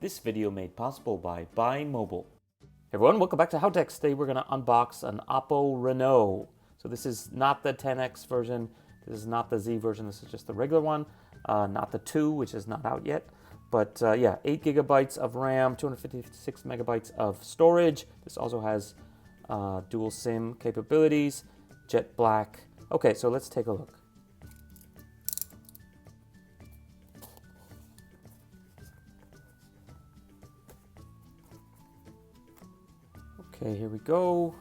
This video made possible by Buy Mobile. Hey everyone, welcome back to Howtechs. Today we're going to unbox an Oppo Reno. So this is not the 10X version, this is not the Z version, this is just the regular one, not the 2, which is not out yet. But yeah, 8 gigabytes of RAM, 256 megabytes of storage. This also has dual SIM capabilities, jet black. Okay, so let's take a look. Okay, here we go.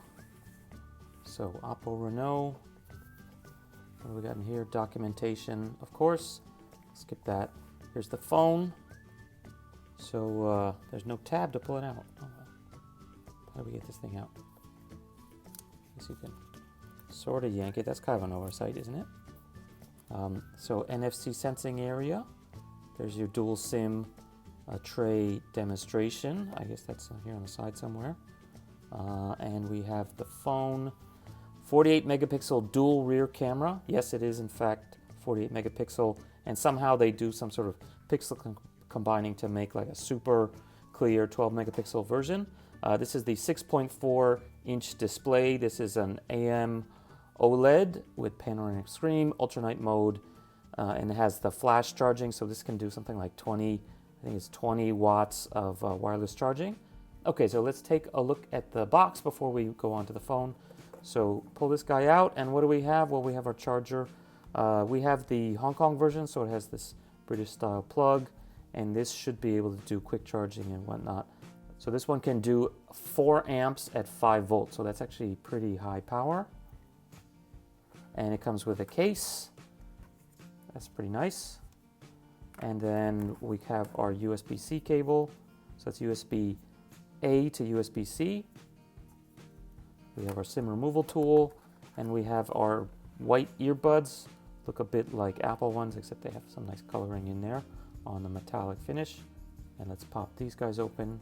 So Oppo Reno. What do we got in here? Documentation, of course. Skip that. Here's the phone. So there's no tab to pull it out. How do we get this thing out? I guess you can sort of yank it. That's kind of an oversight, isn't it? So NFC sensing area. There's your dual SIM tray demonstration. I guess that's here on the side somewhere. And we have the phone, 48 megapixel dual rear camera. Yes, it is in fact 48 megapixel, and somehow they do some sort of pixel combining to make like a super clear 12 megapixel version. This is the 6.4 inch display. This is an AM OLED with panoramic screen, ultra night mode, and it has the flash charging, so this can do something like 20 watts of wireless charging. Okay, so let's take a look at the box before we go on to the phone. So pull this guy out, and what do we have? Well, we have our charger. We have the Hong Kong version, so it has this British style plug, and this should be able to do quick charging and whatnot. So this one can do 4 amps at 5 volts, so that's actually pretty high power. And it comes with a case. That's pretty nice. And then we have our USB-C cable. So that's USB-A to USB-C. We have our SIM removal tool, and we have our white earbuds. Look a bit like Apple ones, except they have some nice coloring in there on the metallic finish. And let's pop these guys open.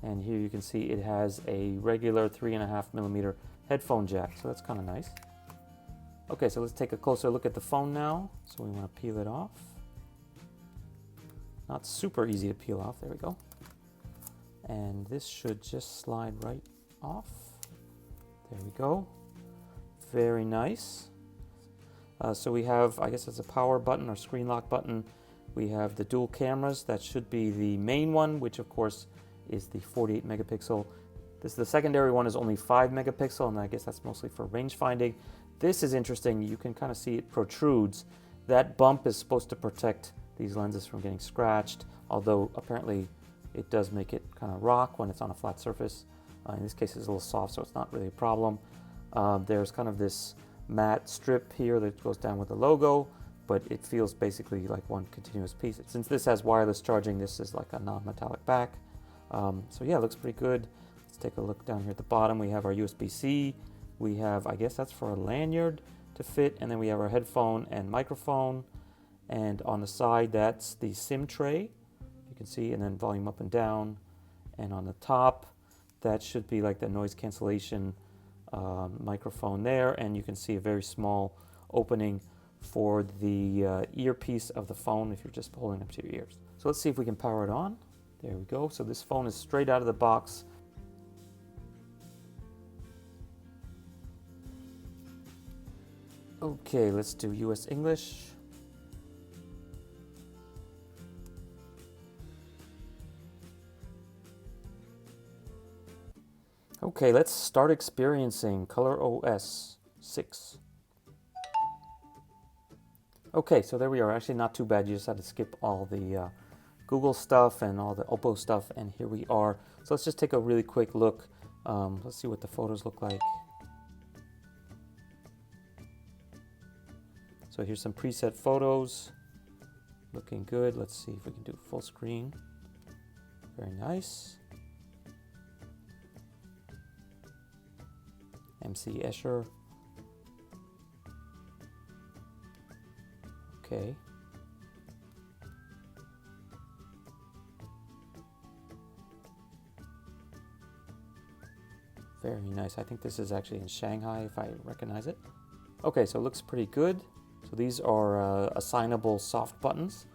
And here you can see it has a regular 3.5 millimeter headphone jack, so that's kind of nice. Okay, so let's take a closer look at the phone now. So we want to peel it off. Not super easy to peel off, there we go. And this should just slide right off. There we go. Very nice. So we have, I guess it's a power button or screen lock button. We have the dual cameras. That should be the main one, which of course is the 48 megapixel. The secondary one is only 5 megapixel, and I guess that's mostly for range finding. This is interesting. You can kind of see it protrudes. That bump is supposed to protect these lenses from getting scratched, although apparently it does make it kind of rock when it's on a flat surface. In this case it's a little soft, so it's not really a problem. There's kind of this matte strip here that goes down with the logo, but it feels basically like one continuous piece. Since this has wireless charging, this is like a non-metallic back. So yeah, it looks pretty good. Let's take a look down here at the bottom. We have our USB-C. We have, I guess that's for a lanyard to fit, and then we have our headphone and microphone. And on the side, that's the SIM tray, you can see, and then volume up and down. And on the top, that should be like the noise cancellation microphone there, and you can see a very small opening for the earpiece of the phone if you're just holding up to your ears. So let's see if we can power it on. There we go. So this phone is straight out of the box. Okay, let's do US English. Okay, let's start experiencing ColorOS 6. Okay, so there we are. Actually not too bad. You just had to skip all the Google stuff and all the Oppo stuff, and here we are. So let's just take a really quick look. Let's see what the photos look like. So here's some preset photos. Looking good. Let's see if we can do full screen. Very nice. MC Escher. Okay. Very nice. I think this is actually in Shanghai if I recognize it. Okay, so it looks pretty good. So these are assignable soft buttons,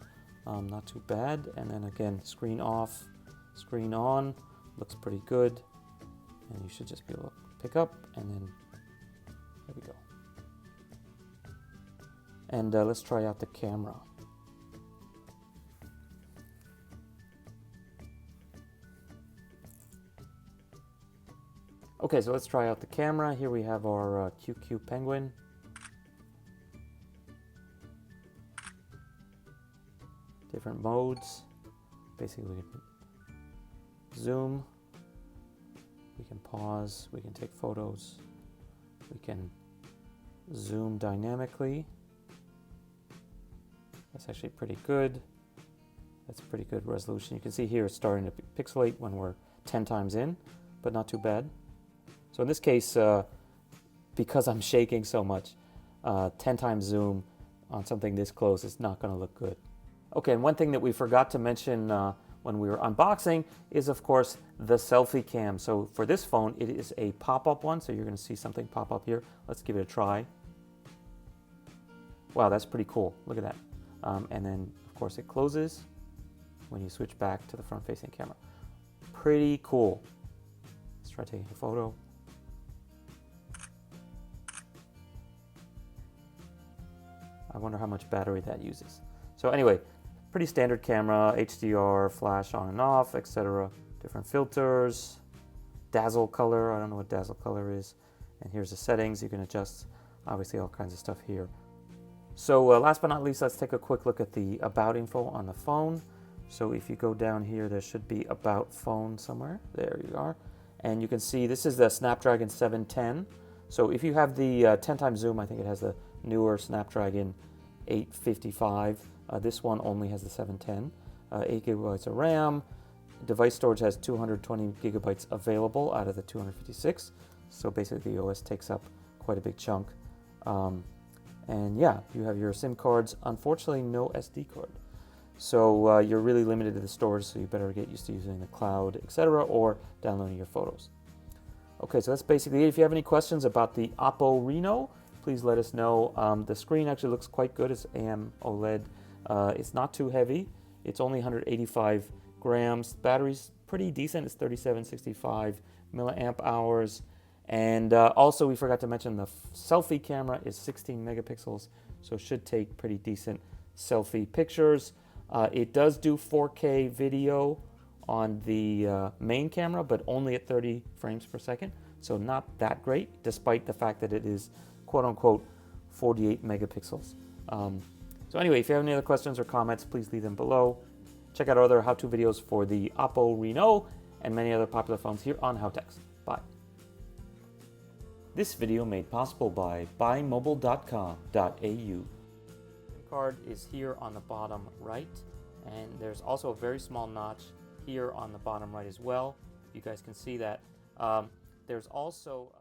not too bad. And then again, screen off, screen on, looks pretty good. And you should just be able to pick up, and then there we go. And let's try out the camera. Okay, so let's try out the camera. Here we have our QQ Penguin. Different modes. Basically, we can zoom, we can pause, we can take photos, we can zoom dynamically. That's actually pretty good. That's pretty good resolution. You can see here it's starting to pixelate when we're 10 times in, but not too bad. So in this case, because I'm shaking so much, 10 times zoom on something this close is not going to look good. Okay, and one thing that we forgot to mention when we were unboxing is, of course, the selfie cam. So for this phone, it is a pop-up one, so you're going to see something pop up here. Let's give it a try. Wow, that's pretty cool. Look at that. And then, of course, it closes when you switch back to the front-facing camera. Pretty cool. Let's try taking a photo. I wonder how much battery that uses. So anyway, pretty standard camera, HDR, flash on and off, etc. Different filters, dazzle color. I don't know what dazzle color is. And here's the settings. You can adjust, obviously, all kinds of stuff here. So last but not least, let's take a quick look at the about info on the phone. So if you go down here, there should be about phone somewhere. There you are. And you can see this is the Snapdragon 710. So if you have the 10 times zoom, I think it has the newer Snapdragon 855. This one only has the 710. 8 gigabytes of RAM. Device storage has 220 gigabytes available out of the 256. So basically the OS takes up quite a big chunk. And yeah, you have your SIM cards. Unfortunately, no SD card. So you're really limited to the storage, so you better get used to using the cloud, etc., or downloading your photos. Okay, so that's basically it. If you have any questions about the Oppo Reno, please let us know. The screen actually looks quite good. It's AMOLED. It's not too heavy. It's only 185 grams. Battery's pretty decent. It's 3765 milliamp hours. And also, we forgot to mention the selfie camera is 16 megapixels, so it should take pretty decent selfie pictures. It does do 4K video on the main camera, but only at 30 frames per second, so not that great, despite the fact that it is quote-unquote 48 megapixels. So anyway, if you have any other questions or comments, please leave them below. Check out our other how-to videos for the Oppo Reno and many other popular phones here on Howtechs. Bye. This video made possible by buymobile.com.au. SIM card is here on the bottom right, and there's also a very small notch here on the bottom right as well. You guys can see that. There's also